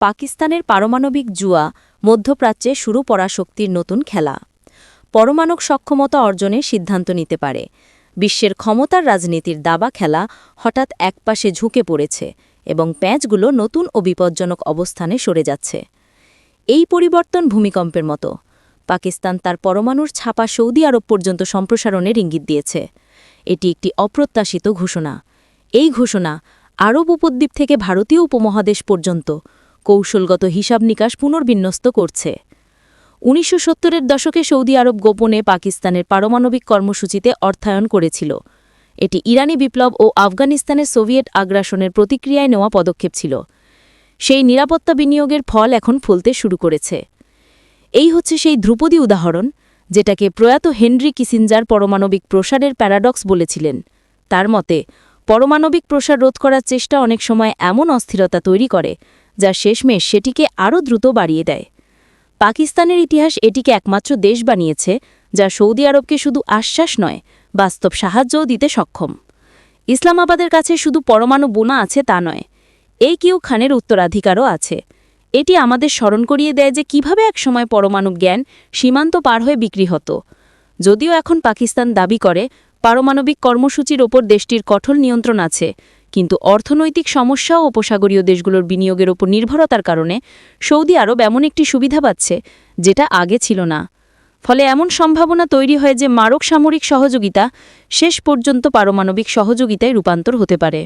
পাকিস্তানের পারমাণবিক জুয়া মধ্যপ্রাচ্যে শুরু পরাশক্তির নতুন খেলা। পরমাণু সক্ষমতা অর্জনের সিদ্ধান্ত নিতে পারে। বিশ্বের ক্ষমতার রাজনীতির দাবা খেলা হঠাৎ একপাশে ঝুঁকে পড়েছে এবং প্যাঁচগুলো নতুন ও বিপজ্জনক অবস্থানে সরে যাচ্ছে। এই পরিবর্তন ভূমিকম্পের মতো। পাকিস্তান তার পরমাণুর ছাপা সৌদি আরব পর্যন্ত সম্প্রসারণের ইঙ্গিত দিয়েছে। এটি একটি অপ্রত্যাশিত ঘোষণা। এই ঘোষণা আরব উপদ্বীপ থেকে ভারতীয় উপমহাদেশ পর্যন্ত কৌশলগত হিসাব নিকাশ পুনর্বিন্যস্ত করছে। ১৯৭০-এর দশকে সৌদি আরব গোপনে পাকিস্তানের পারমাণবিক কর্মসূচিতে অর্থায়ন করেছিল। এটি ইরানি বিপ্লব ও আফগানিস্তানের সোভিয়েত আগ্রাসনের প্রতিক্রিয়ায় নেওয়া পদক্ষেপ ছিল। সেই নিরাপত্তা বিনিয়োগের ফল এখন ফলতে শুরু করেছে। এই হচ্ছে সেই ধ্রুপদী উদাহরণ, যেটাকে প্রয়াত হেনরি কিসিঞ্জার পারমাণবিক প্রসারের প্যারাডক্স বলেছিলেন। তার মতে, পারমাণবিক প্রসার রোধ করার চেষ্টা অনেক সময় এমন অস্থিরতা তৈরি করে যা শেষমেশ সেটিকে আরও দ্রুত বাড়িয়ে দেয়। পাকিস্তানের ইতিহাস এটিকে একমাত্র দেশ বানিয়েছে যা সৌদি আরবকে শুধু আশ্বাস নয়, বাস্তব সাহায্যও দিতে সক্ষম। ইসলামাবাদের কাছে শুধু পরমাণু বোমা আছে তা নয়, এই কিউ খানের উত্তরাধিকারও আছে। এটি আমাদের স্মরণ করিয়ে দেয় যে কিভাবে একসময় পরমাণু জ্ঞান সীমান্ত পার হয়ে বিক্রি হতো। যদিও এখন পাকিস্তান দাবি করে পারমাণবিক কর্মসূচির ওপর দেশটির কঠোর নিয়ন্ত্রণ আছে, কিন্তু অর্থনৈতিক সমস্যা ও উপসাগরীয় দেশগুলোর বিনিয়োগের ওপর নির্ভরতার কারণে সৌদি আরব এমন একটি সুবিধা পাচ্ছে যেটা আগে ছিল না। ফলে এমন সম্ভাবনা তৈরি হয় যে মারক সামরিক সহযোগিতা শেষ পর্যন্ত পারমাণবিক সহযোগিতায় রূপান্তর হতে পারে।